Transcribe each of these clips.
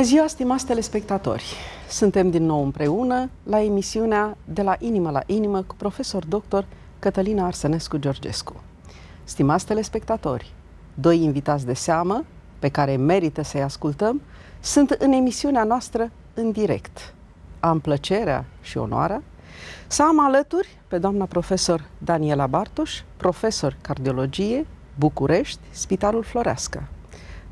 ziua, stimați telespectatori! Suntem din nou împreună la emisiunea De la inimă la inimă cu profesor doctor Cătălina Arsenescu Georgescu. Stimați telespectatori, doi invitați de seamă pe care merită să-i ascultăm sunt în emisiunea noastră în direct. Am plăcerea și onoarea să am alături pe doamna profesor Daniela Bartoș, profesor cardiologie, București, Spitalul Floreasca.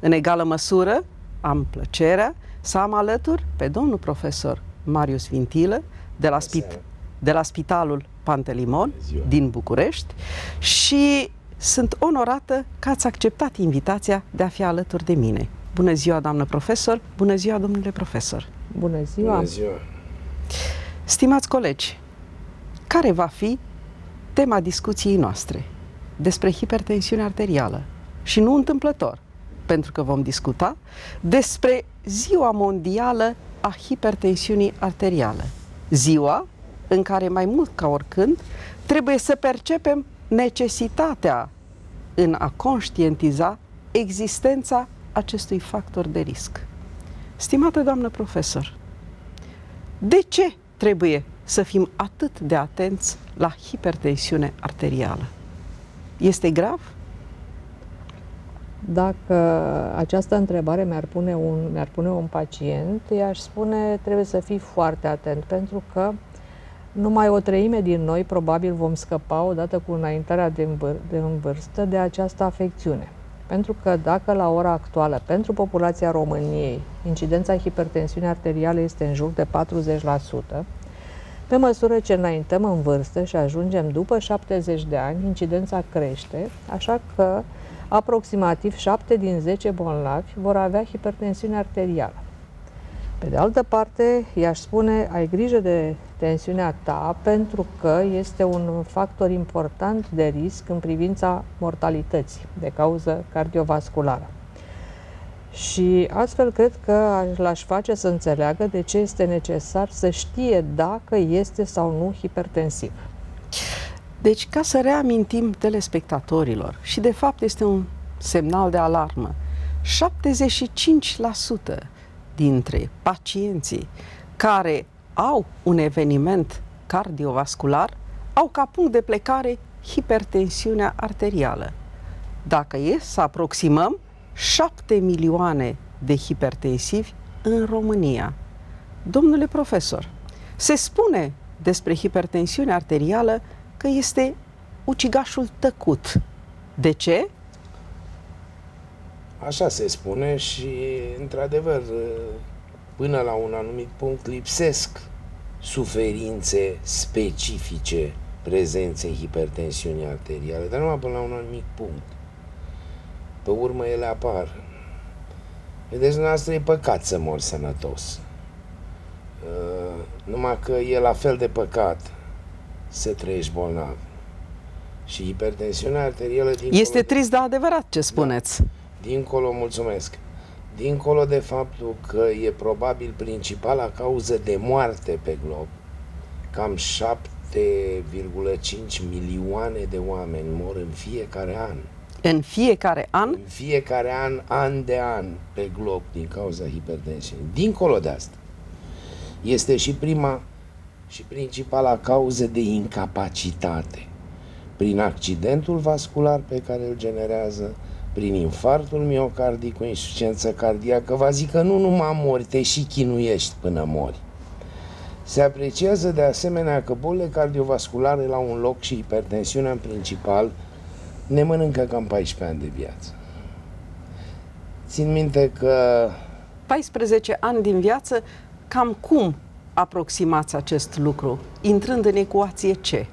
În egală măsură, am plăcerea să am alături pe domnul profesor Marius Vintilă de la Spitalul Pantelimon din București și sunt onorată că ați acceptat invitația de a fi alături de mine. Bună ziua, doamnă profesor! Bună ziua, domnule profesor! Bună ziua! Bună ziua! Stimați colegi, care va fi tema discuției noastre despre hipertensiune arterială? Și nu întâmplător, pentru că vom discuta despre Ziua Mondială a Hipertensiunii Arteriale. Ziua în care, mai mult ca oricând, trebuie să percepem necesitatea în a conștientiza existența acestui factor de risc. Stimată doamnă profesor, de ce trebuie să fim atât de atenți la hipertensiune arterială? Este grav? Dacă această întrebare mi-ar pune un pacient, i-aș spune trebuie să fii foarte atent, pentru că numai o treime din noi probabil vom scăpa odată cu înaintarea în vârstă de această afecțiune. Pentru că dacă la ora actuală, pentru populația României, incidența hipertensiunii arteriale este în jur de 40%, pe măsură ce înaintăm în vârstă și ajungem după 70 de ani, incidența crește, așa că aproximativ 7 din 10 bolnavi vor avea hipertensiune arterială. Pe de altă parte, i-aș spune, ai grijă de tensiunea ta, pentru că este un factor important de risc în privința mortalității de cauză cardiovasculară. Și astfel cred că l-aș face să înțeleagă de ce este necesar să știe dacă este sau nu hipertensiv. Deci, ca să reamintim telespectatorilor, și de fapt este un semnal de alarmă, 75% dintre pacienții care au un eveniment cardiovascular au ca punct de plecare hipertensiunea arterială. Dacă e să aproximăm 7 milioane de hipertensivi în România. Domnule profesor, se spune despre hipertensiunea arterială că este ucigașul tăcut. De ce? Așa se spune și, într-adevăr, până la un anumit punct lipsesc suferințe specifice prezenței hipertensiunii arteriale, dar numai până la un anumit punct. Pe urmă ele apar. Vedeți, dumneavoastră, e păcat să mori sănătos. Numai că e la fel de păcat să trăiești bolnav. Și hipertensiunea arterială... Este trist, dar adevărat ce spuneți. Da. Dincolo, mulțumesc. Dincolo de faptul că e probabil principala cauză de moarte pe glob, cam 7,5 milioane de oameni mor în fiecare an. În fiecare an? În fiecare an de an pe glob din cauza hipertensiunii. Dincolo de asta, este și prima și principala cauză de incapacitate prin accidentul vascular pe care îl generează, prin infarctul miocardic cu insuficiență cardiacă. Va zic că nu numai mori, te și chinuiești până mori. Se apreciază de asemenea că bolile cardiovasculare la un loc și hipertensiunea în principal ne mănâncă cam 14 ani de viață. Țin minte că... 14 ani din viață, cam cum aproximați acest lucru, intrând în ecuație ce?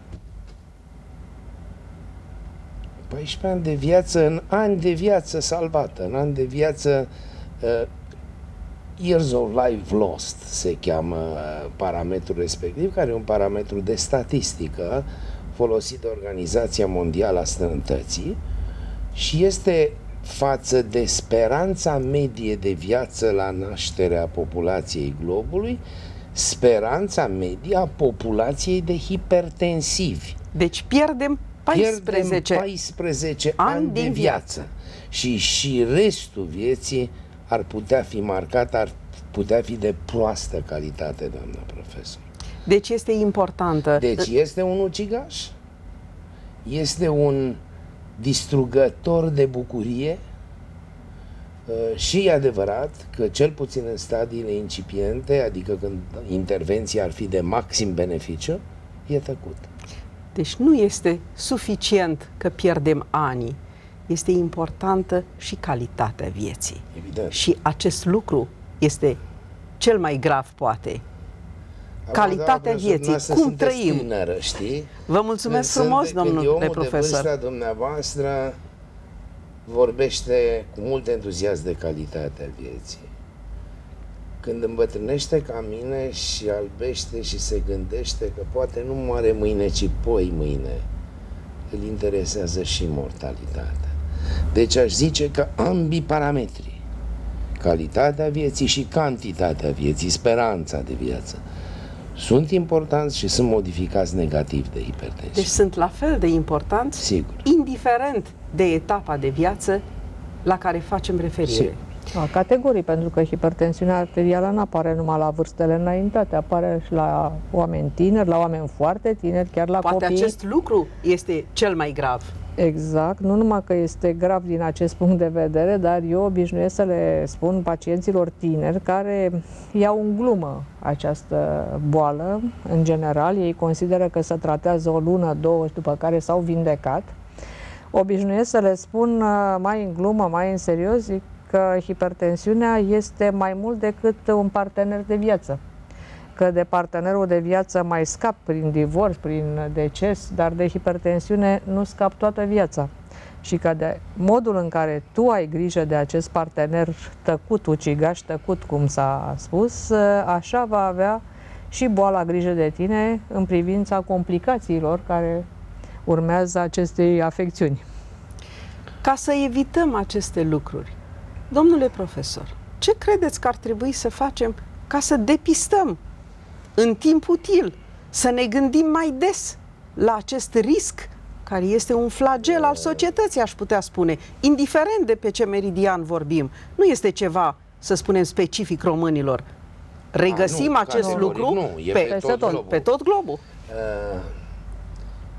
14 ani de viață, în ani de viață salvată, în ani de viață, years of life lost se cheamă parametrul respectiv, care e un parametru de statistică folosit de Organizația Mondială a Sănătății și este față de speranța medie de viață la nașterea populației globului, speranța medie a populației de hipertensivi. Deci pierdem 14 ani de viață. Și restul vieții ar putea fi marcat, ar putea fi de proastă calitate, doamna profesor. Deci este importantă. Deci este un ucigaș, este un distrugător de bucurie și e adevărat că cel puțin în stadiile incipiente, adică când intervenția ar fi de maxim beneficiu, e tăcut. Deci nu este suficient că pierdem ani, este importantă și calitatea vieții. Evident. Și acest lucru este cel mai grav, poate. Calitatea vieții, cum trăim. Tânără, știi? Vă mulțumesc frumos, domnule profesor. De dumneavoastră vorbește cu mult entuziasm de calitatea vieții. Când îmbătrânește ca mine și albește și se gândește că poate nu moare mâine, ci poi mâine, îl interesează și mortalitatea. Deci aș zice că ambii parametri, calitatea vieții și cantitatea vieții, speranța de viață, sunt importanți și sunt modificați negativ de hipertensiune. Deci sunt la fel de importanți, sigur, indiferent de etapa de viață la care facem referire. Sigur. Categorii, pentru că hipertensiunea arterială nu apare numai la vârstele înaintate, apare și la oameni tineri, la oameni foarte tineri, chiar la Poate copii. acest lucru este cel mai grav. Exact, nu numai că este grav din acest punct de vedere, dar eu obișnuiesc să le spun pacienților tineri care iau în glumă această boală, în general, ei consideră că se tratează o lună, două și după care s-au vindecat. Obișnuiesc să le spun mai în glumă, mai în serios, zic că hipertensiunea este mai mult decât un partener de viață. Că de partenerul de viață mai scap prin divorț, prin deces, dar de hipertensiune nu scap toată viața. Și că de modul în care tu ai grijă de acest partener tăcut, ucigaș tăcut, cum s-a spus, așa va avea și boala grijă de tine în privința complicațiilor care urmează acestei afecțiuni. Ca să evităm aceste lucruri, domnule profesor, ce credeți că ar trebui să facem ca să depistăm în timp util, să ne gândim mai des la acest risc care este un flagel al societății, aș putea spune, indiferent de pe ce meridian vorbim. Nu este ceva, să spunem, specific românilor. Regăsim acest lucru pe tot globul.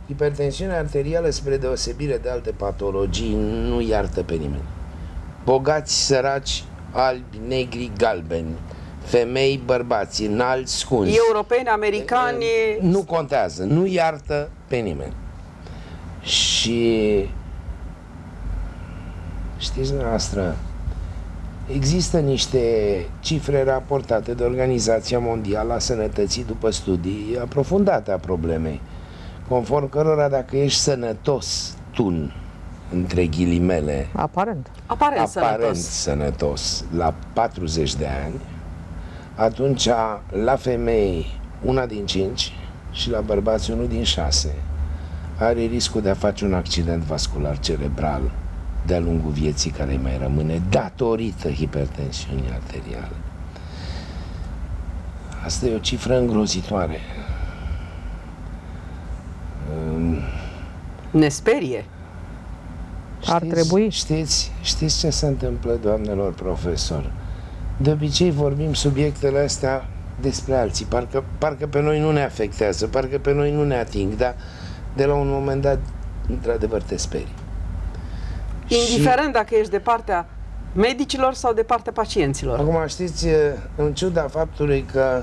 Hipertensiunea arterială, spre deosebire de alte patologii, nu iartă pe nimeni. Bogați, săraci, albi, negri, galbeni, femei, bărbați, înalți, scunzi, europeni, americani, nu contează, nu iartă pe nimeni. Și știți dumneavoastră, există niște cifre raportate de Organizația Mondială a Sănătății după studii aprofundate a problemei, conform cărora dacă ești sănătos, între ghilimele, aparent sănătos la 40 de ani, atunci la femei 1 din 5 și la bărbați 1 din 6 are riscul de a face un accident vascular cerebral de-a lungul vieții care îi mai rămâne datorită hipertensiunii arteriale. Asta e o cifră îngrozitoare. Ne sperie. Ar trebui. Știți ce se întâmplă, doamnelor profesori? De obicei vorbim subiectele astea despre alții, parcă pe noi nu ne afectează, parcă pe noi nu ne ating, dar de la un moment dat, într-adevăr, te sperii. Indiferent dacă ești de partea medicilor sau de partea pacienților. Acum, știți, în ciuda faptului că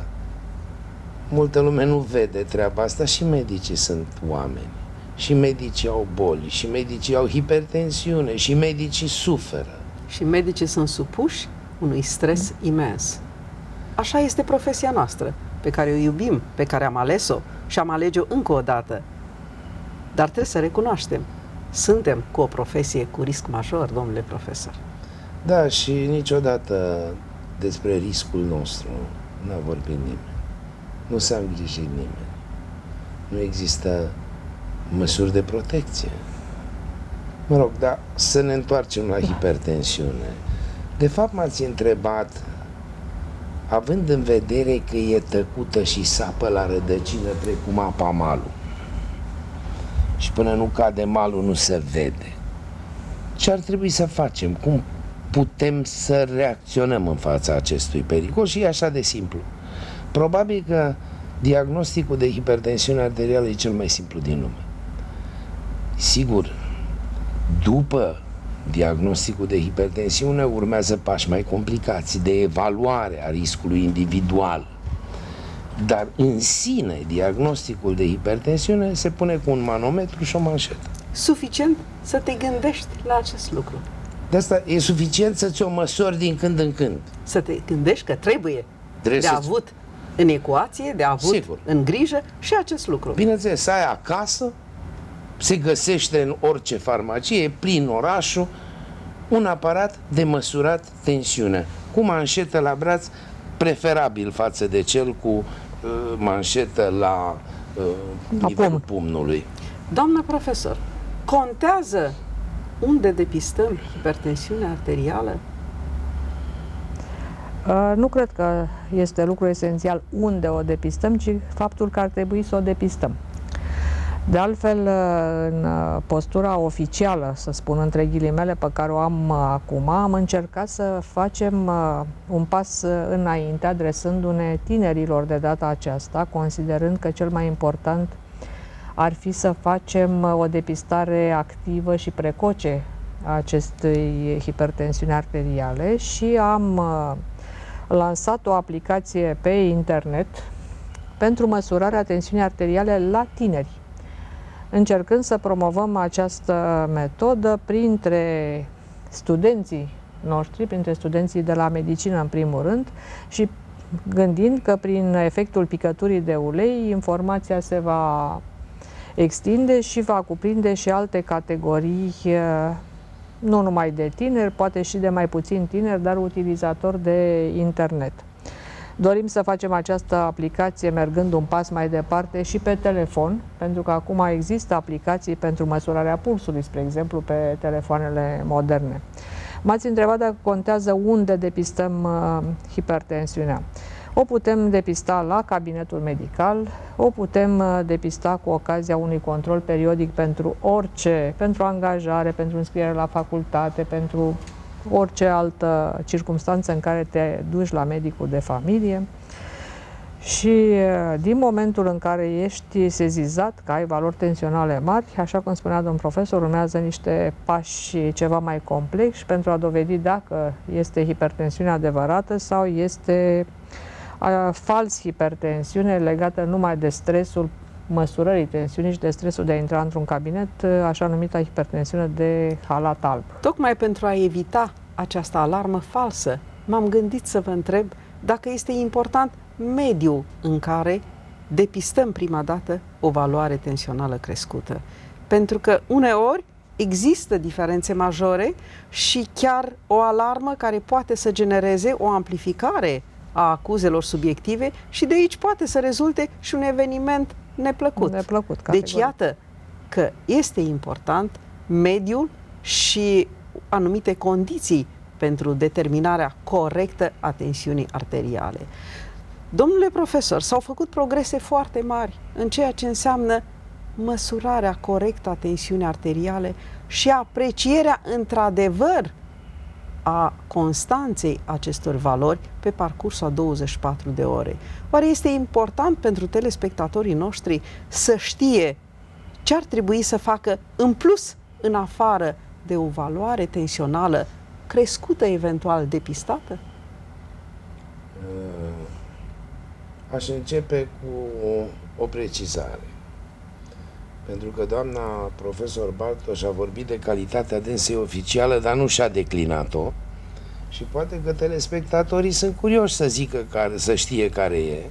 multă lume nu vede treaba asta, și medicii sunt oameni. Și medicii au boli, și medicii au hipertensiune, și medicii suferă. Și medicii sunt supuși unui stres imens. Așa este profesia noastră, pe care o iubim, pe care am ales-o și am alege-o încă o dată. Dar trebuie să recunoaștem, suntem cu o profesie cu risc major, domnule profesor. Da, și niciodată despre riscul nostru n-a vorbit nimeni. Nu s-a îngrijit nimeni. Nu există măsuri de protecție. Mă rog, dar să ne întoarcem la hipertensiune. De fapt, m-ați întrebat, având în vedere că e tăcută și sapă la rădăcină precum apa malul, și până nu cade malul nu se vede, ce ar trebui să facem? Cum putem să reacționăm în fața acestui pericol și e așa de simplu. Probabil că diagnosticul de hipertensiune arterială e cel mai simplu din lume. Sigur, după diagnosticul de hipertensiune urmează pași mai complicați de evaluare a riscului individual. Dar în sine, diagnosticul de hipertensiune se pune cu un manometru și o manșetă. Suficient să te gândești la acest lucru. De asta e suficient să ți-o măsori din când în când. Să te gândești că trebuie de avut în ecuație, de avut Sigur. în grijă și acest lucru. Bineînțeles, să ai acasă, se găsește în orice farmacie, plin orașul, un aparat de măsurat tensiunea, cu manșetă la braț, preferabil față de cel cu manșetă la nivelul pumnului. Doamna profesor, contează unde depistăm hipertensiunea arterială? Nu cred că este lucru esențial unde o depistăm, ci faptul că ar trebui să o depistăm. De altfel, în postura oficială, să spun între ghilimele, pe care o am acum, am încercat să facem un pas înainte, adresându-ne tinerilor de data aceasta, considerând că cel mai important ar fi să facem o depistare activă și precoce a acestei hipertensiuni arteriale și am lansat o aplicație pe internet pentru măsurarea tensiunii arteriale la tineri, încercând să promovăm această metodă printre studenții noștri, printre studenții de la medicină în primul rând, și gândind că prin efectul picăturii de ulei informația se va extinde și va cuprinde și alte categorii, nu numai de tineri, poate și de mai puțin tineri, dar utilizatori de internet. Dorim să facem această aplicație mergând un pas mai departe și pe telefon, pentru că acum există aplicații pentru măsurarea pulsului, spre exemplu, pe telefoanele moderne. M-ați întrebat dacă contează unde depistăm hipertensiunea. O putem depista la cabinetul medical, o putem depista cu ocazia unui control periodic pentru orice, pentru angajare, pentru înscriere la facultate, pentru orice altă circumstanță în care te duci la medicul de familie. Și din momentul în care ești sezizat că ai valori tensionale mari, așa cum spunea domn profesor, urmează niște pași ceva mai complexi pentru a dovedi dacă este hipertensiune adevărată sau este fals hipertensiune legată numai de stresul măsurării tensiunii și de stresul de a intra într-un cabinet, așa numită hipertensiune de halat alb. Tocmai pentru a evita această alarmă falsă, m-am gândit să vă întreb dacă este important mediul în care depistăm prima dată o valoare tensională crescută. Pentru că uneori există diferențe majore și chiar o alarmă care poate să genereze o amplificare a acuzelor subiective și de aici poate să rezulte și un eveniment neplăcut. Deci iată că este important mediul și anumite condiții pentru determinarea corectă a tensiunii arteriale. Domnule profesor, s-au făcut progrese foarte mari în ceea ce înseamnă măsurarea corectă a tensiunii arteriale și aprecierea într-adevăr a constanței acestor valori pe parcursul a 24 de ore. Oare este important pentru telespectatorii noștri să știe ce ar trebui să facă în plus, în afară de o valoare tensională crescută, eventual depistată? Aș începe cu o precizare. Pentru că doamna profesor Bartoș a vorbit de calitatea dânsei oficială, dar nu și-a declinat-o. Și poate că telespectatorii sunt curioși să zică să știe care e.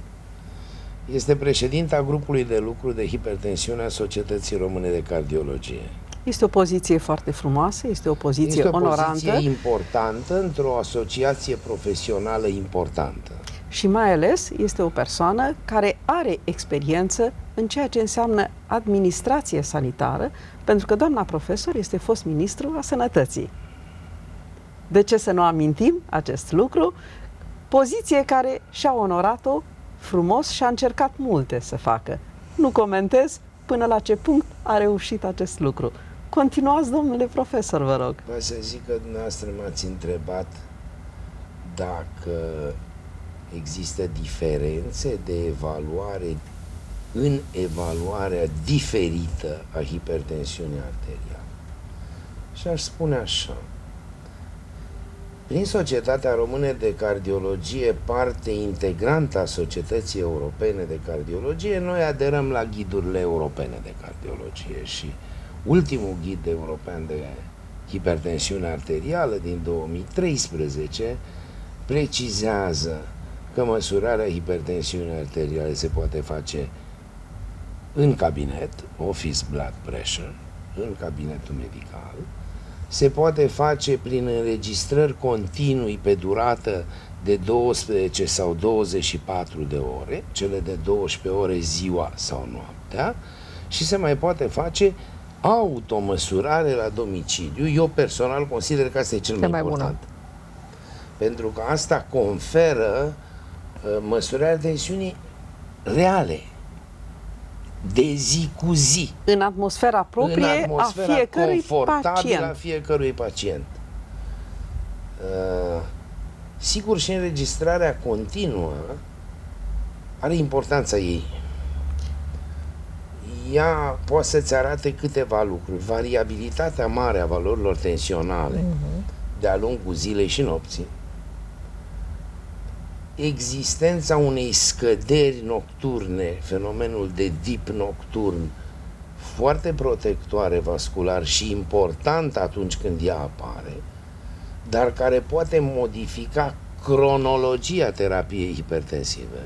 Este președinta grupului de lucru de hipertensiune a Societății Române de Cardiologie. Este o poziție foarte frumoasă, este o poziție onorantă. Este o poziție importantă într-o asociație profesională importantă. Și mai ales este o persoană care are experiență în ceea ce înseamnă administrație sanitară, pentru că doamna profesor este fost ministru a Sănătății. De ce să nu amintim acest lucru? Poziție care și-a onorat-o frumos și a încercat multe să facă. Nu comentez până la ce punct a reușit acest lucru. Continuați, domnule profesor, vă rog. Vreau să zic că dumneavoastră m-ați întrebat dacă există diferențe de evaluare în evaluarea diferită a hipertensiunii arteriale. Și aș spune așa: prin Societatea Română de Cardiologie, parte integrantă a Societății Europene de Cardiologie, noi aderăm la ghidurile europene de cardiologie și ultimul ghid european de hipertensiune arterială din 2013 precizează că măsurarea hipertensiunii arteriale se poate face în cabinet, office blood pressure, în cabinetul medical, se poate face prin înregistrări continui pe durată de 12 sau 24 de ore, cele de 12 ore ziua sau noaptea, și se mai poate face automăsurare la domiciliu. Eu personal consider că asta e cel mai important. Pentru că asta conferă măsurarea tensiunii reale, de zi cu zi. În atmosfera proprie a fiecărui pacient. A fiecărui pacient. Sigur, și înregistrarea continuă are importanța ei. Ea poate să-ți arate câteva lucruri. Variabilitatea mare a valorilor tensionale de-a lungul zilei și nopții, existența unei scăderi nocturne, fenomenul de dip nocturn, foarte protectoare vascular și important atunci când ea apare, dar care poate modifica cronologia terapiei hipertensive.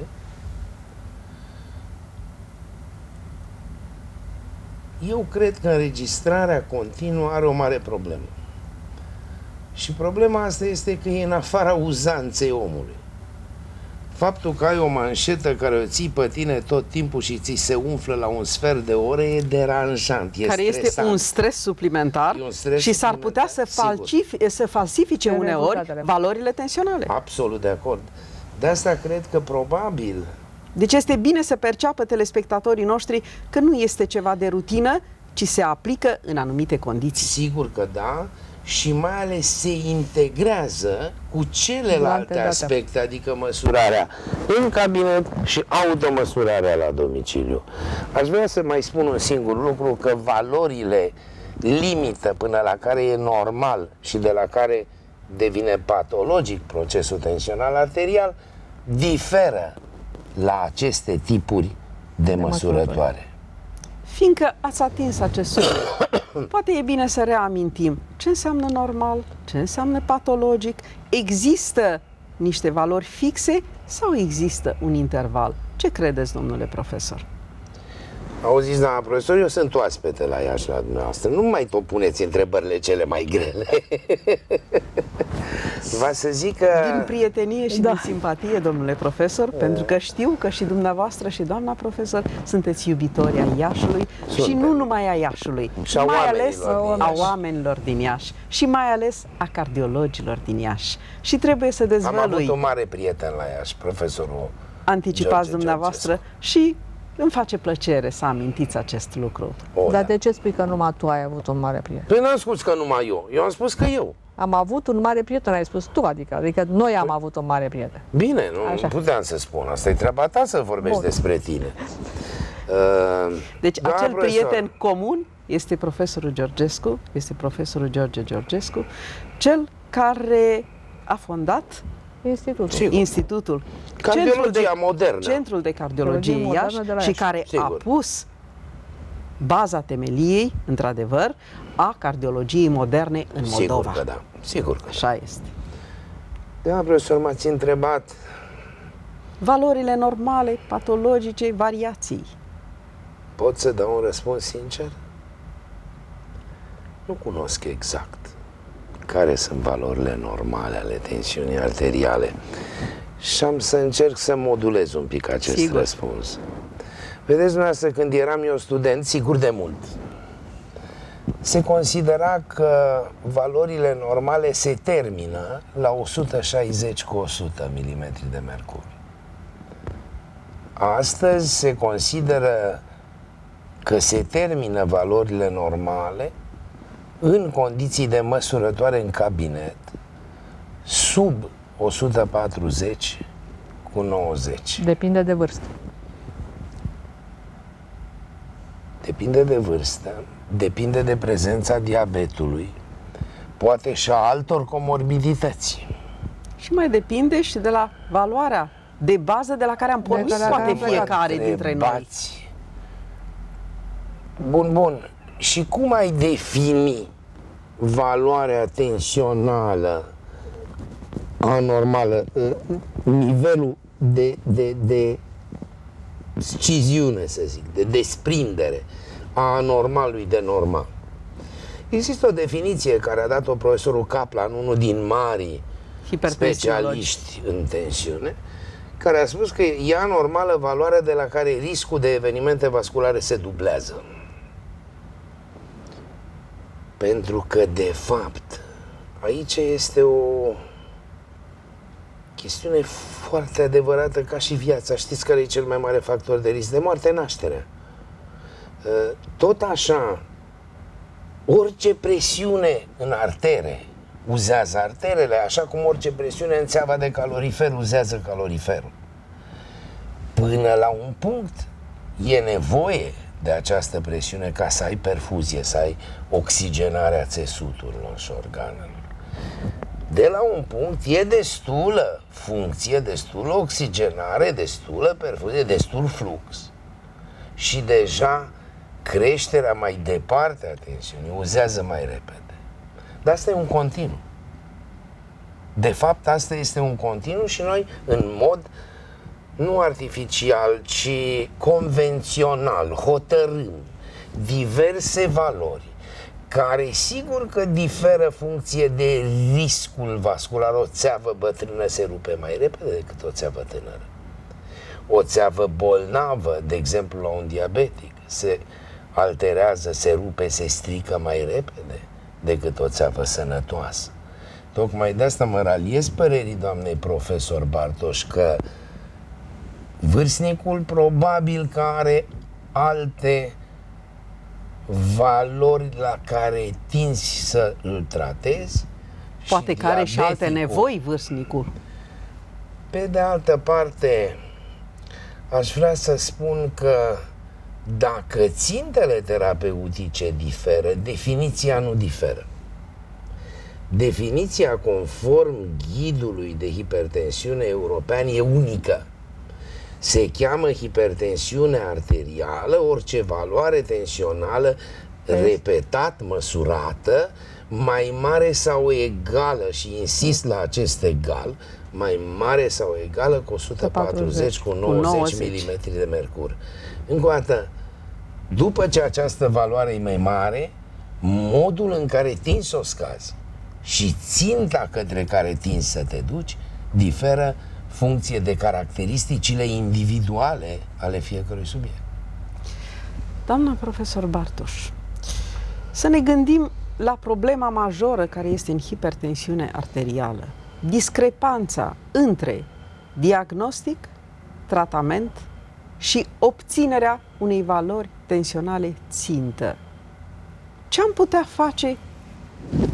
Eu cred că înregistrarea continuă are o mare problemă. Și problema asta este că e în afara uzanței omului. Faptul că ai o manșetă care o ții pe tine tot timpul și ți se umflă la un sfert de ore e deranjant, e care stresant. Este un stres suplimentar și s-ar putea să falsifice uneori valorile tensionale. Absolut de acord. De asta cred că probabil... Deci este bine să perceapă telespectatorii noștri că nu este ceva de rutină, ci se aplică în anumite condiții. Sigur că da, și mai ales se integrează cu celelalte aspecte, adică măsurarea în cabinet și automăsurarea la domiciliu. Aș vrea să mai spun un singur lucru, că valorile limită până la care e normal și de la care devine patologic procesul tensional arterial diferă la aceste tipuri de măsurătoare. Fiindcă ați atins acest subiect, poate e bine să reamintim ce înseamnă normal, ce înseamnă patologic, există niște valori fixe sau există un interval? Ce credeți, domnule profesor? Auziți, doamna profesor, eu sunt oaspete la Iași la dumneavoastră. Nu mai tot puneți întrebările cele mai grele. Va să zic că... Din prietenie și din simpatie, domnule profesor, pentru că știu că și dumneavoastră și doamna profesor sunteți iubitori ai Iașului și nu numai a Iașului, și a mai ales a oamenilor din Iași și mai ales a cardiologilor din Iași. Și trebuie să dezvălui... Am avut un mare prieten la Iași, profesorul anticipați dumneavoastră și îmi face plăcere să amintiți acest lucru. Dar de ce spui că numai tu ai avut un mare prieten? Păi n-am spus că numai eu. Eu am spus că eu. Am avut un mare prieten, ai spus tu, adică noi am avut un mare prieten. Bine, nu puteam să spun. Asta e treaba ta să vorbești despre tine. Deci acel prieten comun este profesorul Georgescu, este profesorul George Georgescu, cel care a fondat Institutul Cardiologia modernă. Centrul de Cardiologie Iași și care a pus baza temeliei, într-adevăr, a cardiologiei moderne în Moldova. Sigur că da, sigur că așa este. Da, profesor, m-ați întrebat valorile normale, patologice, variații. Pot să dau un răspuns sincer? Nu cunosc exact care sunt valorile normale ale tensiunii arteriale și am să încerc să modulez un pic acest răspuns. Vedeți, dumneavoastră, când eram eu student, sigur de mult, se considera că valorile normale se termină la 160 cu 100 mm de mercur. Astăzi se consideră că se termină valorile normale în condiții de măsurătoare în cabinet, sub 140 cu 90. Depinde de vârstă. Depinde de vârstă, depinde de prezența diabetului, poate și a altor comorbidități. Și mai depinde și de la valoarea de bază de la care am pornit poate fiecare dintre noi. Bun. Și cum ai defini valoarea tensională anormală, nivelul de sciziune, să zic, de desprindere a anormalului de normal? Există o definiție care a dat-o profesorul Kaplan, unul din marii specialiști în tensiune, care a spus că e anormală valoarea de la care riscul de evenimente vasculare se dublează. Pentru că, de fapt, aici este o chestiune foarte adevărată ca și viața. Știți care e cel mai mare factor de risc de moarte? Nașterea. Tot așa, orice presiune în artere uzează arterele, așa cum orice presiune în țeava de calorifer uzează caloriferul. Până la un punct e nevoie de această presiune ca să ai perfuzie, să ai oxigenarea țesuturilor și organelor. De la un punct e destulă funcție, destulă oxigenare, destulă perfuzie, destul flux. Și deja creșterea mai departe a tensiunii uzează mai repede. Dar asta e un continuu. De fapt, asta este un continuu și noi, în mod nu artificial, ci convențional, hotărâm diverse valori care sigur că diferă funcție de riscul vascular. O țeavă bătrână se rupe mai repede decât o țeavă tânără. O țeavă bolnavă, de exemplu la un diabetic, se alterează, se rupe, se strică mai repede decât o țeavă sănătoasă. Tocmai de asta mă raliez părerii doamnei profesor Bartoș că vârstnicul probabil că are alte valori la care tinzi să îl tratezi. Poate că are și alte nevoi vârstnicul. Pe de altă parte, aș vrea să spun că dacă țintele terapeutice diferă, definiția nu diferă. Definiția conform ghidului de hipertensiune european e unică. Se cheamă hipertensiune arterială orice valoare tensională repetat măsurată mai mare sau egală, și insist la acest egal, mai mare sau egală cu 140 cu 90 mm de mercur. Încă o dată, după ce această valoare e mai mare, modul în care tinzi să o scazi și ținta către care tinzi să te duci diferă funcție de caracteristicile individuale ale fiecărui subiect. Doamna profesor Bartoș, să ne gândim la problema majoră care este în hipertensiune arterială. Discrepanța între diagnostic, tratament și obținerea unei valori tensionale țintă. Ce am putea face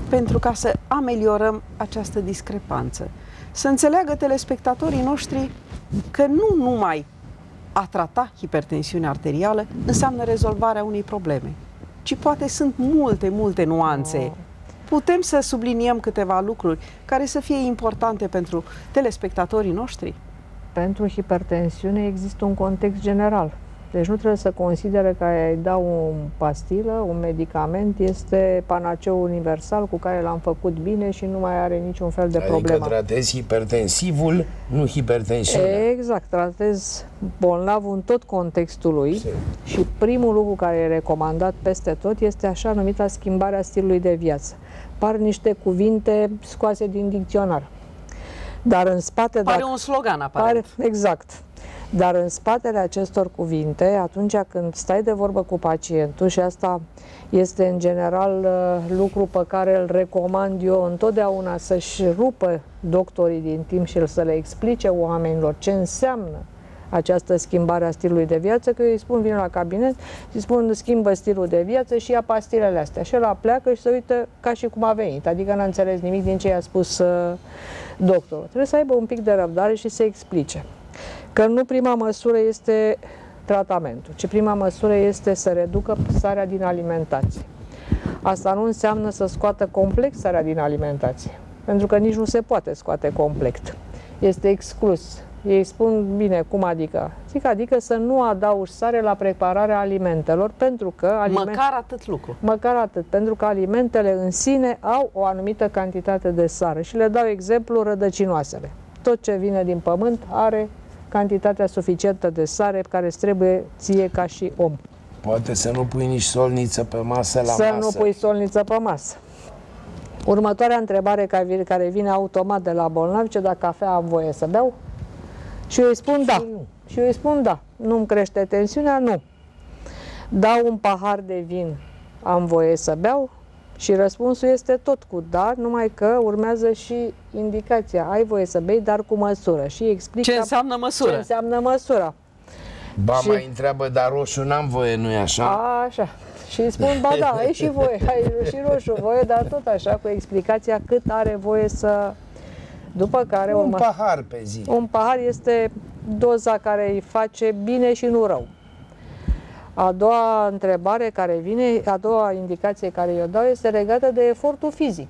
pentru ca să ameliorăm această discrepanță? Să înțeleagă telespectatorii noștri că nu numai a trata hipertensiunea arterială înseamnă rezolvarea unei probleme, ci poate sunt multe nuanțe. Putem să subliniem câteva lucruri care să fie importante pentru telespectatorii noștri? Pentru hipertensiune există un context general. Deci nu trebuie să considere că ai da o pastilă, un medicament, este panaceul universal cu care l-am făcut bine și nu mai are niciun fel de problemă. Adică tratezi hipertensivul, nu hipertensiunea. Exact, tratezi bolnavul în tot contextul lui. Și primul lucru care e recomandat peste tot este așa numita schimbarea stilului de viață. Par niște cuvinte scoase din dicționar. Dar în spate... Pare un slogan aparent. Exact. Dar în spatele acestor cuvinte, atunci când stai de vorbă cu pacientul, și asta este în general lucru pe care îl recomand eu întotdeauna, să-și rupă doctorii din timp și să le explice oamenilor ce înseamnă această schimbare a stilului de viață, că eu îi spun, vin la cabinet, îi spun, schimbă stilul de viață și ia pastilele astea. Și ăla pleacă și se uită ca și cum a venit, adică n-a înțeles nimic din ce i-a spus doctorul. Trebuie să aibă un pic de răbdare și să explice că nu prima măsură este tratamentul, ci prima măsură este să reducă sarea din alimentație. Asta nu înseamnă să scoată complet sarea din alimentație, pentru că nici nu se poate scoate complet. Este exclus. Ei spun, bine, cum adică? Zic, adică să nu adaugi sare la prepararea alimentelor, pentru că... Măcar atât lucru. Măcar atât, pentru că alimentele în sine au o anumită cantitate de sare. Și le dau exemplu rădăcinoasele. Tot ce vine din pământ are cantitatea suficientă de sare care îți trebuie ție ca și om. Poate să nu pui nici solniță pe masă la masă. Să nu pui solniță pe masă. Următoarea întrebare care vine automat de la bolnav, ce dacă cafea am voie să beau? Și eu îi spun da. Și eu îi spun da. Nu-mi crește tensiunea? Nu. Dau un pahar de vin, am voie să beau? Și răspunsul este tot cu da, numai că urmează și indicația. Ai voie să bei, dar cu măsură. Și explică ce înseamnă măsură. Ce înseamnă măsura. Ba și mai întreabă, dar roșu n-am voie, nu-i așa? Așa. Și îi spun, ba da, ai și voie, ai și roșu voie, dar tot așa, cu explicația cât are voie să... După care... Un pahar pe zi. Un pahar este doza care îi face bine și nu rău. A doua întrebare care vine, a doua indicație care eu dau este legată de efortul fizic.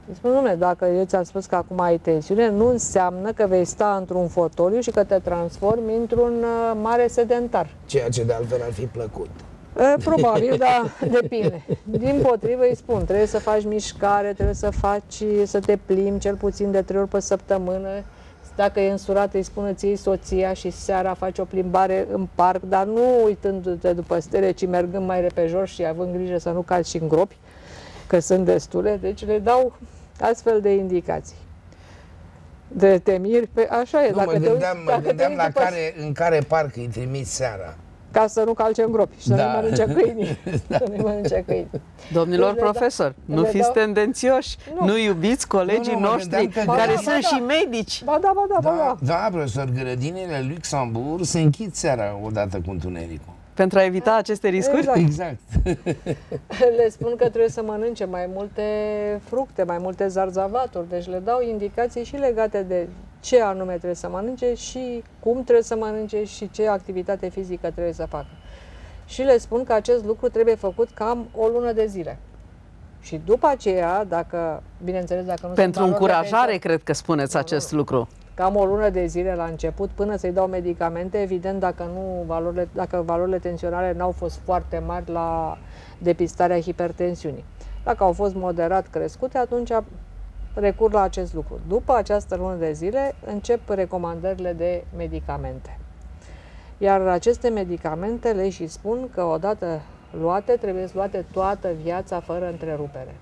Îi spun, dom'le, dacă eu ți-am spus că acum ai tensiune, nu înseamnă că vei sta într-un fotoliu și că te transformi într-un mare sedentar. Ceea ce de altfel ar fi plăcut. Probabil, da, depinde. Dimpotrivă îi spun, trebuie să faci mișcare, trebuie să te plimbi cel puțin de 3 ori pe săptămână. Dacă e însurată, îi spun, îți iei soția și seara faci o plimbare în parc, dar nu uitându-te după stele, ci mergând mai repejor și având grijă să nu calci și în gropi, că sunt destule. Deci le dau astfel de indicații. De temiri, așa e. Nu, mă gândeam la în care parc îi trimiți seara. Ca să nu calce în gropi și să nu mănânce câinii. Da. Să nu mănânce câini. Domnilor profesori, nu fiți tendențioși, nu iubiți colegii noștri care sunt și medici. Ba da. Da, profesor, grădinile Luxemburg se închid seara odată cu întunericul. Pentru a evita aceste riscuri? Exact. Le spun că trebuie să mănânce mai multe fructe, mai multe zarzavaturi, deci le dau indicații și legate de ce anume trebuie să mănânce și cum trebuie să mănânce și ce activitate fizică trebuie să facă. Și le spun că acest lucru trebuie făcut cam o lună de zile. Și după aceea, dacă, bineînțeles, dacă nu pentru încurajare, cred că spuneți acest lucru. Cam o lună de zile la început, până să-i dau medicamente, evident, dacă valorile tensionale n-au fost foarte mari la depistarea hipertensiunii. Dacă au fost moderat crescute, atunci recur la acest lucru. După această lună de zile, încep recomandările de medicamente. Iar aceste medicamente le și spun că odată luate, trebuie luate toată viața fără întrerupere.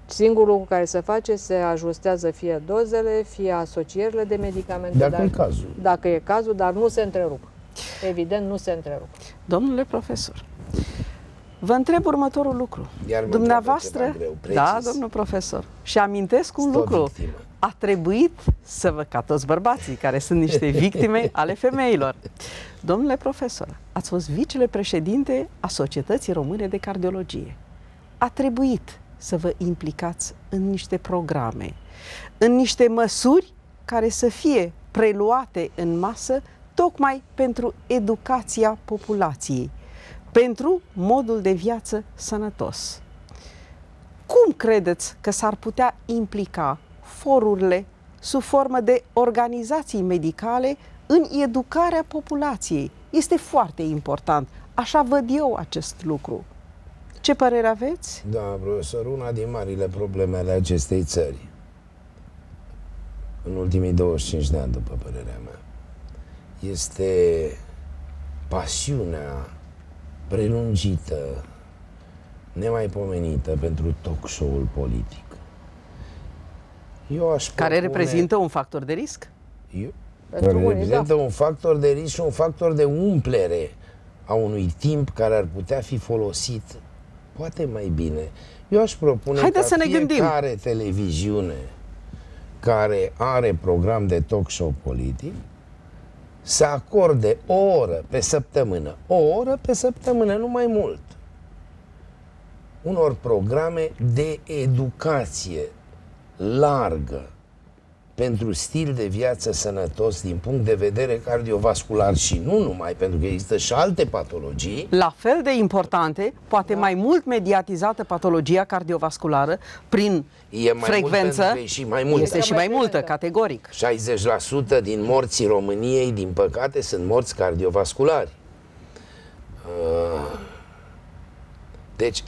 Singurul lucru care se face, se ajustează fie dozele, fie asocierile de medicamente. Dacă e cazul. Dacă e cazul, dar nu se întrerup. Evident, nu se întrerup. Domnule profesor, vă întreb următorul lucru. Iar dumneavoastră, da, domnul profesor, și amintesc un lucru. Victimă. A trebuit să vă, ca toți bărbații, care sunt niște victime ale femeilor. Domnule profesor, ați fost vicepreședinte a Societății Române de Cardiologie. A trebuit să vă implicați în niște programe, în niște măsuri care să fie preluate în masă tocmai pentru educația populației, pentru modul de viață sănătos. Cum credeți că s-ar putea implica forurile sub formă de organizații medicale în educarea populației? Este foarte important. Așa văd eu acest lucru. Ce părere aveți? Da, profesor, una din marile probleme ale acestei țări în ultimii 25 de ani, după părerea mea, este pasiunea prelungită, nemaipomenită pentru talk show-ul politic. Care reprezintă un factor de risc? Care reprezintă un factor de risc și un factor de umplere a unui timp care ar putea fi folosit poate mai bine. Eu aș propune ca fiecare televiziune care are program de talk show politic să acorde o oră pe săptămână, nu mai mult, unor programe de educație largă pentru stil de viață sănătos din punct de vedere cardiovascular și nu numai, pentru că există și alte patologii. La fel de importante, poate mai mult mediatizată patologia cardiovasculară prin frecvență, este și mai multă, categoric. 60% din morții României, din păcate, sunt morți cardiovasculari. Deci,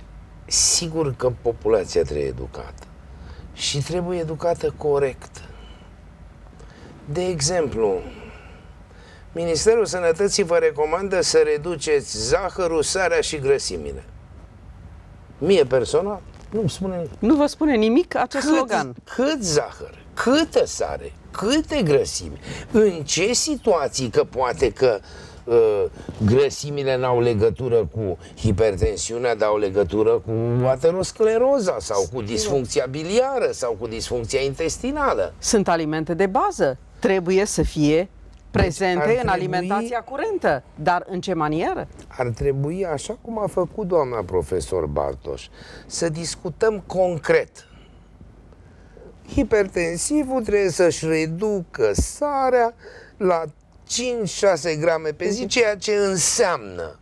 sigur că populația trebuie educată și trebuie educată corect. De exemplu, Ministerul Sănătății vă recomandă să reduceți zahărul, sarea și grăsimile. Mie personal nu-mi spune nimic. Nu vă spune nimic acest slogan. Cât zahăr, câtă sare, câte grăsimi, în ce situații, că poate că grăsimile n-au legătură cu hipertensiunea, dar au legătură cu ateroscleroza sau cu disfuncția biliară sau cu disfuncția intestinală. Sunt alimente de bază. Trebuie să fie prezente în alimentația curentă. Dar în ce manieră? Ar trebui, așa cum a făcut doamna profesor Bartoș, să discutăm concret. Hipertensivul trebuie să-și reducă sarea la 5-6 grame pe zi, ceea ce înseamnă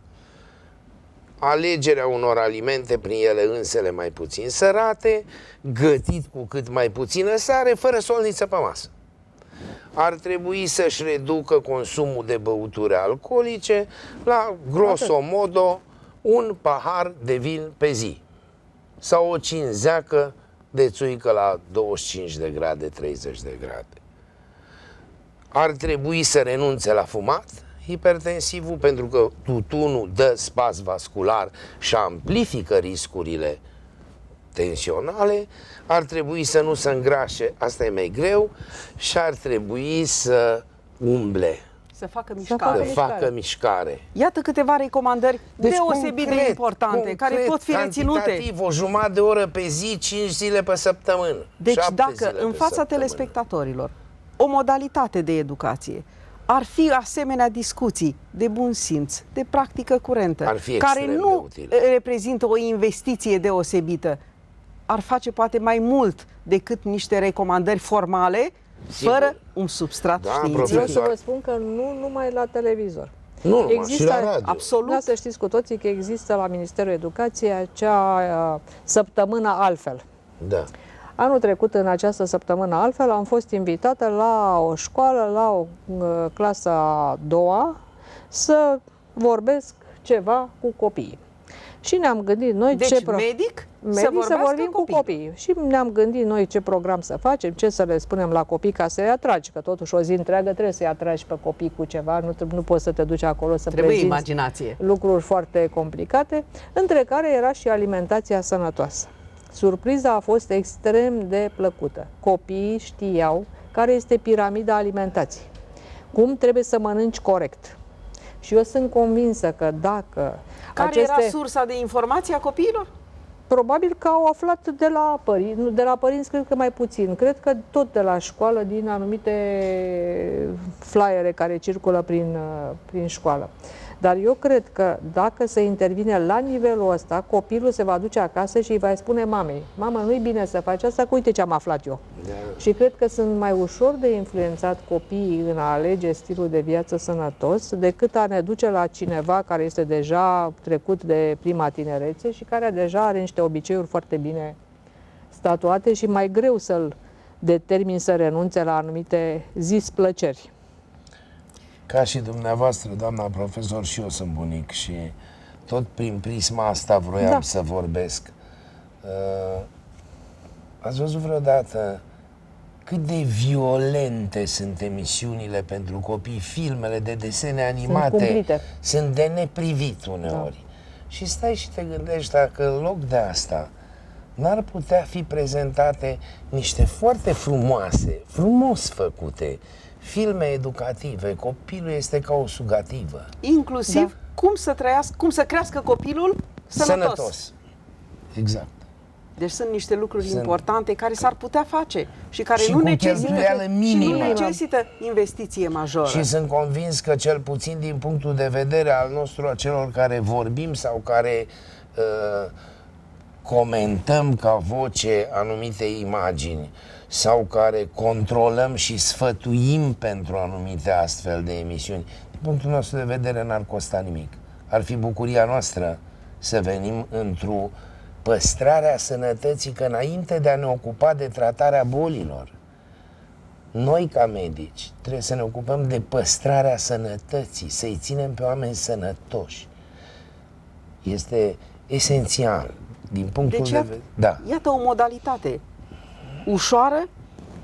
alegerea unor alimente prin ele însele mai puțin sărate, gătit cu cât mai puțină sare, fără solniță pe masă. Ar trebui să-și reducă consumul de băuturi alcoolice la, grosomodo, un pahar de vin pe zi sau o cinzeacă de țuică la 25 de grade, 30 de grade. Ar trebui să renunțe la fumat hipertensivul, pentru că tutunul dă spas vascular și amplifică riscurile tensionale. Ar trebui să nu se îngrașe, asta e mai greu, și ar trebui să umble. Să facă mișcare. Iată câteva recomandări deosebit de importante, care pot fi reținute. O jumătate de oră pe zi, 5 zile pe săptămână. Deci dacă în fața telespectatorilor o modalitate de educație ar fi asemenea discuții de bun simț, de practică curentă, care nu reprezintă o investiție deosebită, ar face poate mai mult decât niște recomandări formale, fără un substrat științific. Vreau să vă spun că nu numai la televizor. Nu, și la radio. Absolut. Da, să știți cu toții că există la Ministerul Educației acea săptămână altfel. Da. Anul trecut, în această săptămână altfel, am fost invitată la o școală, la o clasă a doua, să vorbesc ceva cu copiii. Și ne-am gândit noi medic să vorbim cu copiii. Și ne-am gândit noi ce program să facem, ce să le spunem la copii ca să-i atragi, că totuși o zi întreagă trebuie să-i atragi pe copii cu ceva, nu poți să te duci acolo să prezinți imaginație. Lucruri foarte complicate, între care era și alimentația sănătoasă. Surpriza a fost extrem de plăcută. Copiii știau care este piramida alimentației, cum trebuie să mănânci corect. Și eu sunt convinsă că dacă Care era sursa de informație a copiilor? Probabil că au aflat de la părinți, cred că mai puțin. Cred că tot de la școală, din anumite flyere care circulă prin școală. Dar eu cred că dacă se intervine la nivelul ăsta, copilul se va duce acasă și îi va spune mamei: mamă, nu-i bine să faci asta, că uite ce am aflat eu. Da. Și cred că sunt mai ușor de influențat copiii în a alege stilul de viață sănătos decât a ne duce la cineva care este deja trecut de prima tinerețe și care deja are niște obiceiuri foarte bine statuate și mai greu să-l determin să renunțe la anumite plăceri. Ca și dumneavoastră, doamna profesor, și eu sunt bunic și tot prin prisma asta vroiam să vorbesc. Ați văzut vreodată cât de violente sunt emisiunile pentru copii, filmele de desene animate? Sunt de neprivit uneori. Și stai și te gândești dacă în loc de asta n-ar putea fi prezentate niște foarte frumoase, frumos făcute filme educative. Copilul este ca o sugativă. Inclusiv cum să crească copilul sănătos. Exact. Deci sunt niște lucruri importante care s-ar putea face și care Și nu cu necesită, cheltuială și nu minimă. necesită investiție majoră. Și sunt convins că cel puțin din punctul de vedere al nostru, a celor care vorbim sau care comentăm ca voce anumite imagini sau care controlăm și sfătuim pentru anumite astfel de emisiuni, din punctul nostru de vedere n-ar costa nimic. Ar fi bucuria noastră să venim într-o păstrarea sănătății, că înainte de a ne ocupa de tratarea bolilor, noi ca medici trebuie să ne ocupăm de păstrarea sănătății, să-i ținem pe oameni sănătoși. Este esențial din punctul de vedere. Da. Iată o modalitate ușoară,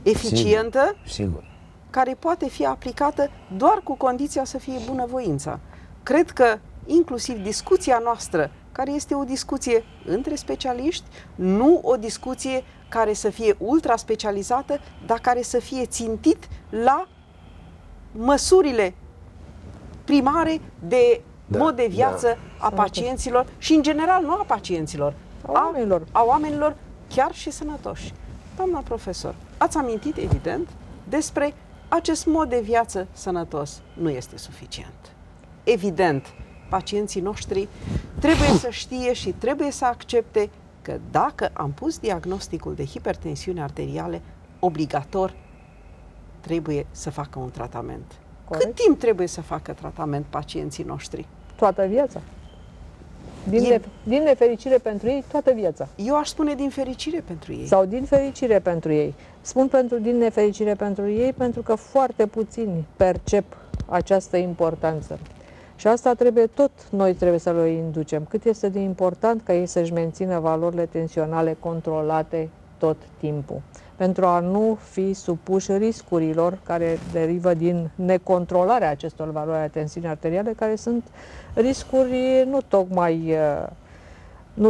eficientă, Sigur. care poate fi aplicată doar cu condiția să fie bunăvoința. Cred că inclusiv discuția noastră, care este o discuție între specialiști, nu o discuție care să fie ultra specializată, dar care să fie țintit la măsurile primare de mod de viață a pacienților și în general nu a pacienților, a oamenilor chiar și sănătoși. Doamna profesor, ați amintit evident despre acest mod de viață sănătos. Nu este suficient. Evident, pacienții noștri trebuie să știe și trebuie să accepte că dacă am pus diagnosticul de hipertensiune arterială, obligator trebuie să facă un tratament. Corect. Cât timp trebuie să facă tratament pacienții noștri? Toată viața. Din nefericire pentru ei, toată viața. Eu aș spune din fericire pentru ei. Sau din fericire pentru ei. Spun din nefericire pentru ei pentru că foarte puțini percep această importanță. Și asta noi trebuie să le inducem. Cât este de important ca ei să-și mențină valorile tensionale controlate tot timpul. Pentru a nu fi supuși riscurilor care derivă din necontrolarea acestor valori ale tensiunii arteriale, care sunt riscuri nu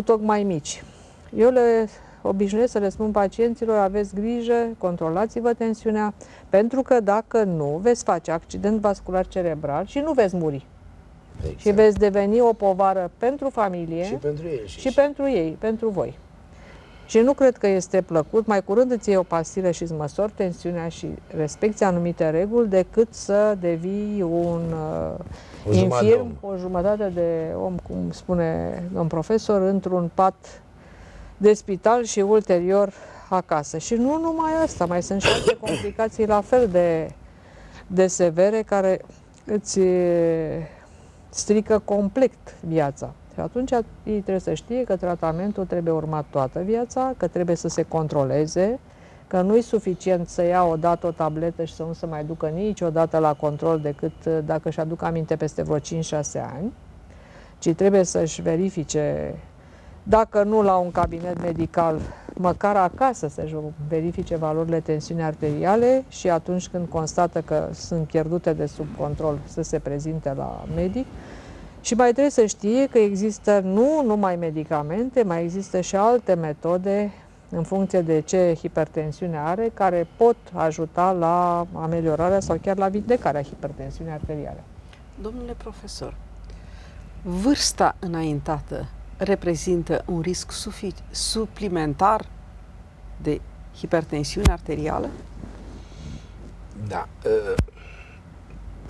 tocmai mici. Eu le obișnuiesc să le spun pacienților: aveți grijă, controlați-vă tensiunea, pentru că dacă nu, veți face accident vascular cerebral și nu veți muri. Exact. Și veți deveni o povară pentru familie și pentru ei și pentru ei, pentru voi. Și nu cred că este plăcut, mai curând îți iei o pastilă și îți măsori tensiunea și respecti anumite reguli, decât să devii un infirm, o jumătate de om, cum spune domn profesor, într-un pat de spital și ulterior acasă. Și nu numai asta, mai sunt și alte complicații la fel de severe, care îți strică complet viața. Și atunci ei trebuie să știe că tratamentul trebuie urmat toată viața, că trebuie să se controleze, că nu e suficient să ia odată o tabletă și să nu se mai ducă niciodată la control decât dacă își aduc aminte peste vreo 5-6 ani, ci trebuie să-și verifice, dacă nu la un cabinet medical, măcar acasă să-și verifice valorile tensiunii arteriale și atunci când constată că sunt pierdute de sub control să se prezinte la medic. Și mai trebuie să știe că există nu numai medicamente, mai există și alte metode în funcție de ce hipertensiune are, care pot ajuta la ameliorarea sau chiar la vindecarea hipertensiunii arteriale. Domnule profesor, vârsta înaintată reprezintă un risc suplimentar de hipertensiune arterială? Da.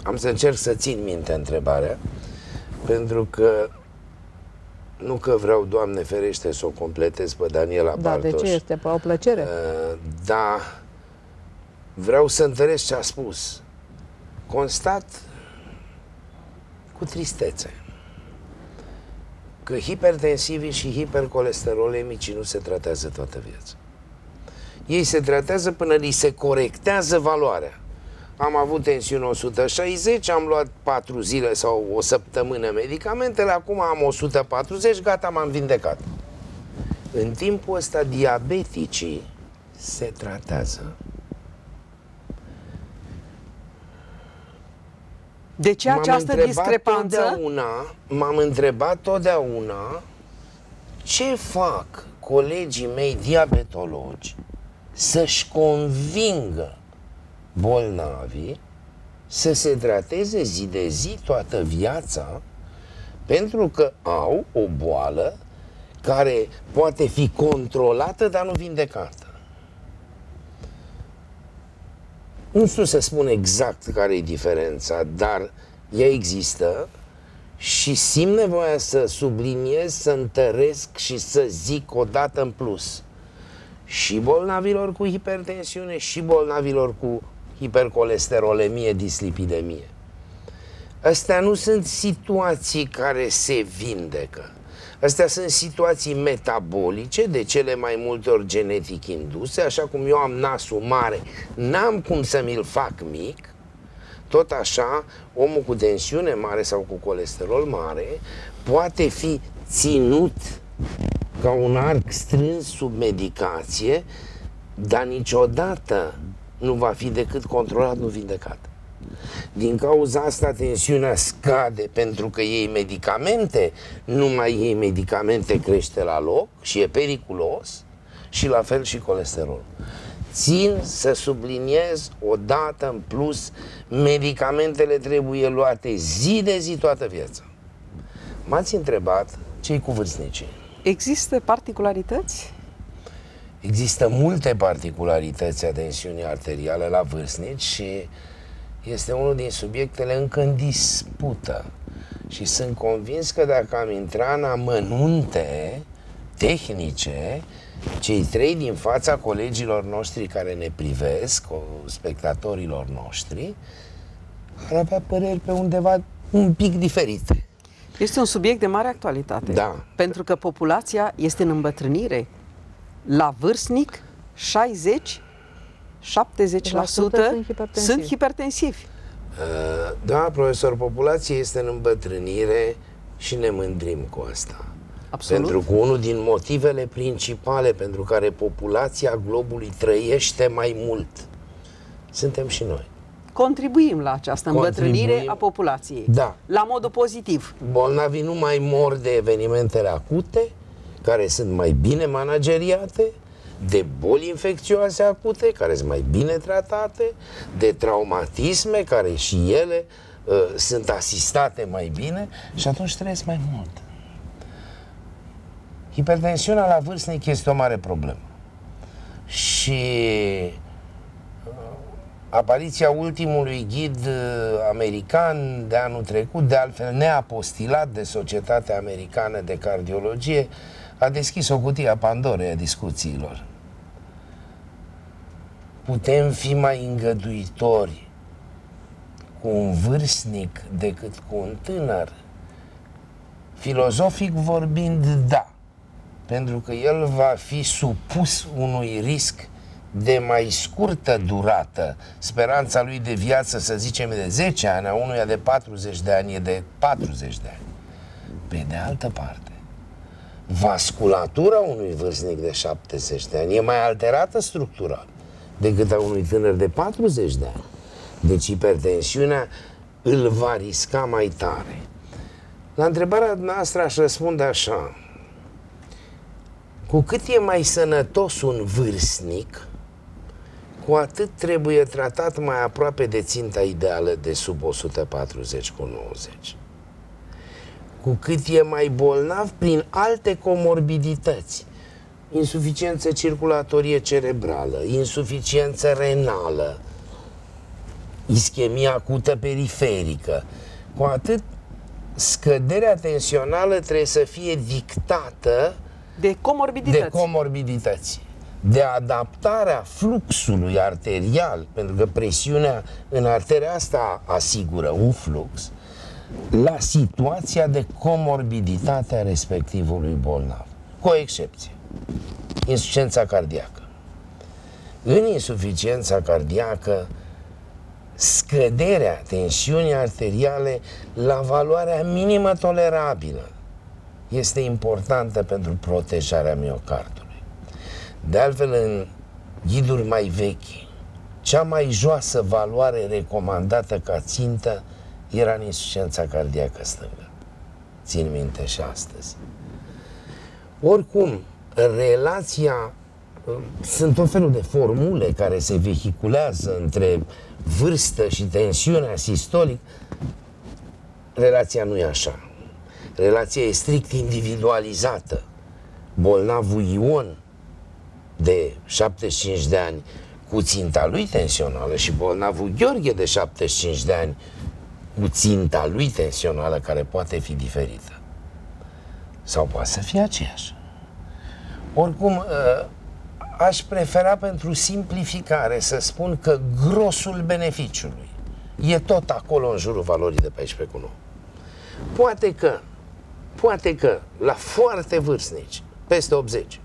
Am să încerc să țin minte întrebarea, pentru că nu că vreau, Doamne ferește, să o completez pe Daniela Bartoș. Da, de ce? Este o plăcere. Da, vreau să întăresc ce a spus. Constat cu tristețe că hipertensivii și hipercolesterolemici nu se tratează toată viața. Ei se tratează până li se corectează valoarea. Am avut tensiune 160, am luat 4 zile sau o săptămână medicamentele, acum am 140, gata, m-am vindecat. În timpul ăsta, diabeticii se tratează. De ce această discrepanță? M-am întrebat totdeauna ce fac colegii mei diabetologi să-și convingă bolnavii să se trateze zi de zi toată viața, pentru că au o boală care poate fi controlată, dar nu vindecată. Nu știu să spun exact care e diferența, dar ea există și simt nevoia să subliniez, să întăresc și să zic o dată în plus. Și bolnavilor cu hipertensiune și bolnavilor cu hipercolesterolemie, dislipidemie. Astea nu sunt situații care se vindecă. Astea sunt situații metabolice, de cele mai multe ori genetic induse, așa cum eu am nasul mare, n-am cum să mi-l fac mic, tot așa, omul cu tensiune mare sau cu colesterol mare poate fi ținut ca un arc strâns sub medicație, dar niciodată nu va fi decât controlat, nu vindecat. Din cauza asta tensiunea scade pentru că iei medicamente, nu mai iei medicamente, crește la loc și e periculos, și la fel și colesterol. Țin să subliniez o dată în plus, medicamentele trebuie luate zi de zi toată viața. M-ați întrebat ce-i cu vârstnicii. Există particularități? Există multe particularități a tensiunii arteriale la vârstnici și este unul din subiectele încă în dispută. Și sunt convins că dacă am intrat în amănunte tehnice, cei trei din fața colegilor noștri care ne privesc, spectatorilor noștri, ar avea păreri pe undeva un pic diferite. Este un subiect de mare actualitate. Da. Pentru că populația este în îmbătrânire. La vârstnic, 60-70% sunt hipertensivi. Da, profesor, populația este în îmbătrânire și ne mândrim cu asta. Absolut. Pentru că unul din motivele principale pentru care populația globului trăiește mai mult suntem și noi. Contribuim la această îmbătrânire a populației. Da. La modul pozitiv. Bolnavii nu mai mor de evenimentele acute, care sunt mai bine manageriate, de boli infecțioase acute, care sunt mai bine tratate, de traumatisme, care și ele sunt asistate mai bine și atunci trăiesc mai mult. Hipertensiunea la vârstnic este o mare problemă. Și apariția ultimului ghid american de anul trecut, de altfel neapostilat de Societatea Americană de Cardiologie, a deschis o cutie a Pandorei a discuțiilor. Putem fi mai îngăduitori cu un vârstnic decât cu un tânăr? Filozofic vorbind, da. Pentru că el va fi supus unui risc de mai scurtă durată. Speranța lui de viață, să zicem, de 10 ani, a unuia de 40 de ani, e de 40 de ani. Pe de altă parte, vasculatura unui vârstnic de 70 de ani e mai alterată structural decât a unui tânăr de 40 de ani. Deci hipertensiunea îl va risca mai tare. La întrebarea noastră aș răspunde așa: cu cât e mai sănătos un vârstnic, cu atât trebuie tratat mai aproape de ținta ideală de sub 140/90. Cu cât e mai bolnav prin alte comorbidități, insuficiență circulatorie cerebrală, insuficiență renală, ischemie acută periferică, cu atât scăderea tensională trebuie să fie dictată de comorbidități, de adaptarea fluxului arterial, pentru că presiunea în arteria asta asigură un flux, la situația de comorbiditate a respectivului bolnav. Cu o excepție: insuficiența cardiacă. În insuficiența cardiacă, scăderea tensiunii arteriale la valoarea minimă tolerabilă este importantă pentru protejarea miocardului. De altfel, în ghiduri mai vechi, cea mai joasă valoare recomandată ca țintă era în insuficiența cardiacă stângă. Țin minte și astăzi. Oricum, relația, sunt tot felul de formule care se vehiculează între vârstă și tensiunea sistolică. Relația nu e așa. Relația e strict individualizată. bolnavul Ion de 75 de ani cu ținta lui tensională și bolnavul Gheorghe de 75 de ani cu ținta lui tensională, care poate fi diferită. Sau poate să fie aceeași. Oricum, aș prefera pentru simplificare să spun că grosul beneficiului e tot acolo în jurul valorii de 14,9. Poate că la foarte vârstnici, peste 80,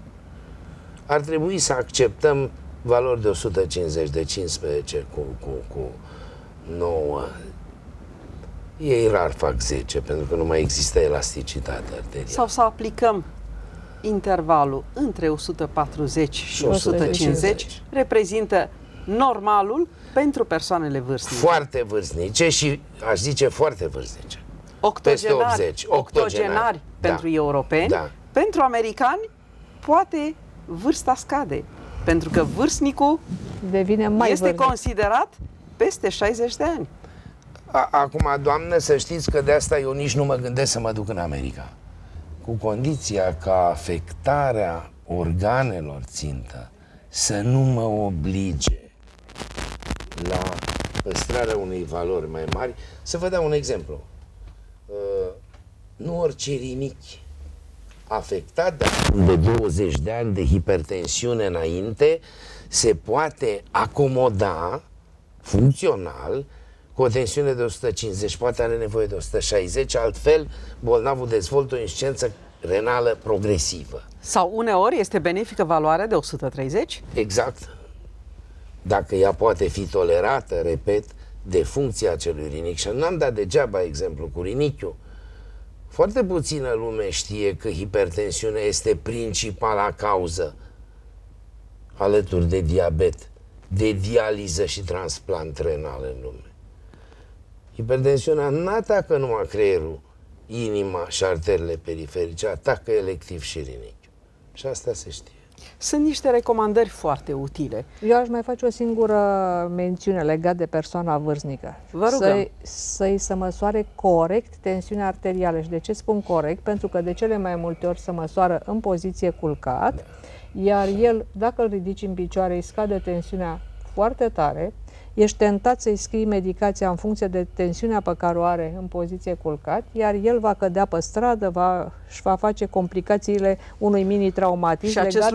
ar trebui să acceptăm valori de 150, de 15 cu 9. Ei rar fac 10, pentru că nu mai există elasticitate arterială. Sau să aplicăm intervalul între 140 și 150, reprezintă normalul pentru persoanele vârstnice. Foarte vârstnice și, aș zice, foarte vârstnice. Octogenari pentru europeni, pentru americani, poate vârsta scade, pentru că vârstnicul devine mai este considerat peste 60 de ani. Acum, doamnă, să știți că de asta eu nici nu mă gândesc să mă duc în America. Cu condiția ca afectarea organelor țintă să nu mă oblige la păstrarea unei valori mai mari. Să vă dau un exemplu. Nu orice rinichi afectat de 20 de ani de hipertensiune înainte se poate acomoda funcțional cu o tensiune de 150, poate are nevoie de 160, altfel bolnavul dezvoltă o insuficiență renală progresivă. Sau uneori este benefică valoarea de 130? Exact. Dacă ea poate fi tolerată, repet, de funcția acelui rinic. Și n-am dat degeaba exemplu cu rinichiul. Foarte puțină lume știe că hipertensiunea este principala cauză, alături de diabet, de dializă și transplant renal în lume. Hipertensiunea nu atacă numai creierul, inima și arterele periferice, atacă electiv și rinichiul. Și asta se știe. Sunt niște recomandări foarte utile. Eu aș mai face o singură mențiune legată de persoana vârstnică. Vă rugăm. Să-i se măsoare corect tensiunea arterială. Și de ce spun corect? Pentru că de cele mai multe ori se măsoară în poziție culcat, iar el, dacă îl ridici în picioare, îi scade tensiunea foarte tare, ești tentat să-i scrii medicația în funcție de tensiunea pe care o are în poziție culcat, iar el va cădea pe stradă, își va face complicațiile unui mini-traumatism legat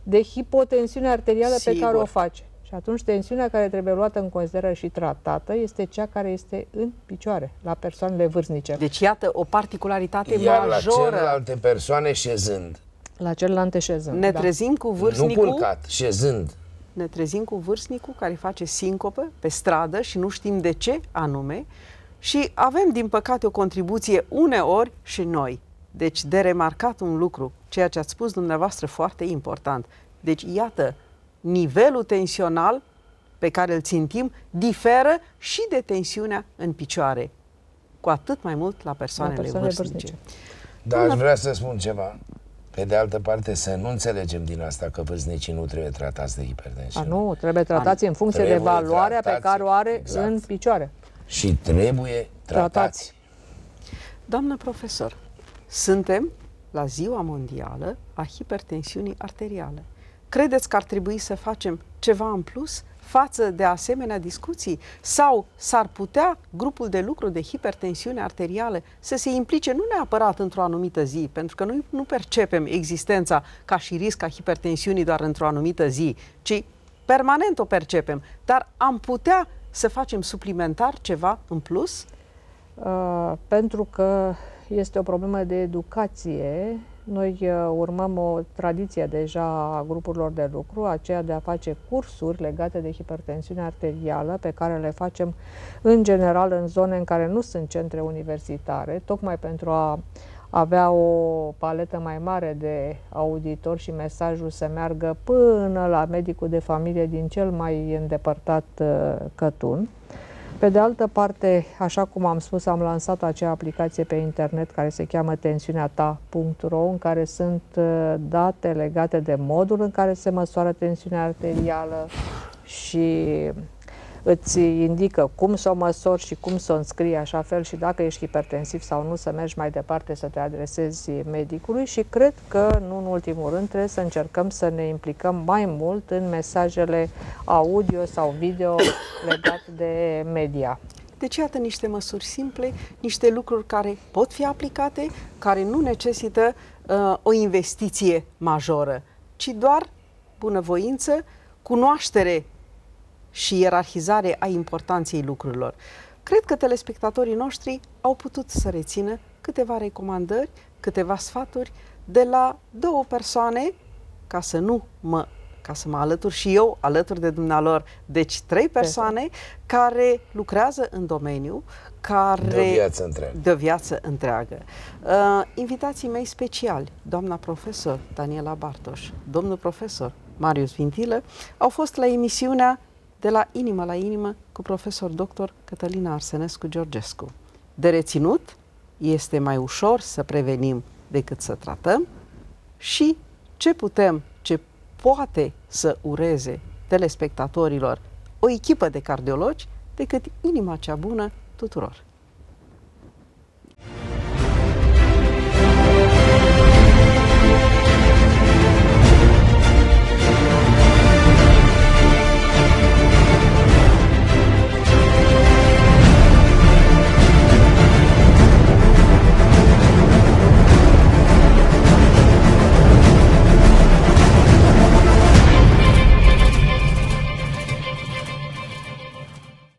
de hipotensiune arterială pe care o face. Și atunci tensiunea care trebuie luată în considerare și tratată este cea care este în picioare, la persoanele vârstnice. Deci iată o particularitate majoră. La celelalte persoane șezând. La celelalte șezând, ne trezim cu vârstnicul. Nu culcat, șezând. Ne trezim cu vârstnicul care face sincopă pe stradă și nu știm de ce anume și avem, din păcate, o contribuție uneori și noi. Deci, de remarcat un lucru, ceea ce ați spus dumneavoastră foarte important. Deci, iată, nivelul tensional pe care îl țintim diferă și de tensiunea în picioare, cu atât mai mult la persoanele vârstnice. Dar aș vrea să spun ceva. Pe de altă parte, să nu înțelegem din asta că vârstnicii nu trebuie tratați de hipertensiune. Nu, trebuie tratați în funcție de valoarea pe care o are în picioare. Și trebuie tratați. Doamnă profesor, suntem la Ziua Mondială a Hipertensiunii Arteriale. Credeți că ar trebui să facem ceva în plus față de asemenea discuții? Sau s-ar putea grupul de lucru de hipertensiune arterială să se implice nu neapărat într-o anumită zi, pentru că noi nu percepem existența ca și risc a hipertensiunii doar într-o anumită zi, ci permanent o percepem. Dar am putea să facem suplimentar ceva în plus? Pentru că este o problemă de educație. Noi urmăm o tradiție deja a grupurilor de lucru, aceea de a face cursuri legate de hipertensiune arterială, pe care le facem în general în zone în care nu sunt centre universitare, tocmai pentru a avea o paletă mai mare de auditori și mesajul să meargă până la medicul de familie din cel mai îndepărtat cătun. Pe de altă parte, așa cum am spus, am lansat acea aplicație pe internet care se cheamă tensiunea-ta.ro, în care sunt date legate de modul în care se măsoară tensiunea arterială și îți indică cum să o măsori și cum să o înscrii, așa fel și dacă ești hipertensiv sau nu, să mergi mai departe, să te adresezi medicului și cred că, nu în ultimul rând, trebuie să încercăm să ne implicăm mai mult în mesajele audio sau video legate de media. Deci, iată niște măsuri simple, niște lucruri care pot fi aplicate, care nu necesită o investiție majoră, ci doar bunăvoință, cunoaștere și ierarhizare a importanței lucrurilor. Cred că telespectatorii noștri au putut să rețină câteva recomandări, câteva sfaturi de la două persoane, ca să mă alătur și eu alături de dumnealor, deci 3 persoane care lucrează în domeniu, care de viață întreagă. Invitații mei speciali, doamna profesor Daniela Bartoș, domnul profesor Marius Vintilă, au fost la emisiunea De la inimă la inimă cu profesor dr. Cătălina Arsenescu Georgescu. De reținut, este mai ușor să prevenim decât să tratăm și ce poate să ureze telespectatorilor o echipă de cardiologi decât inima cea bună tuturor.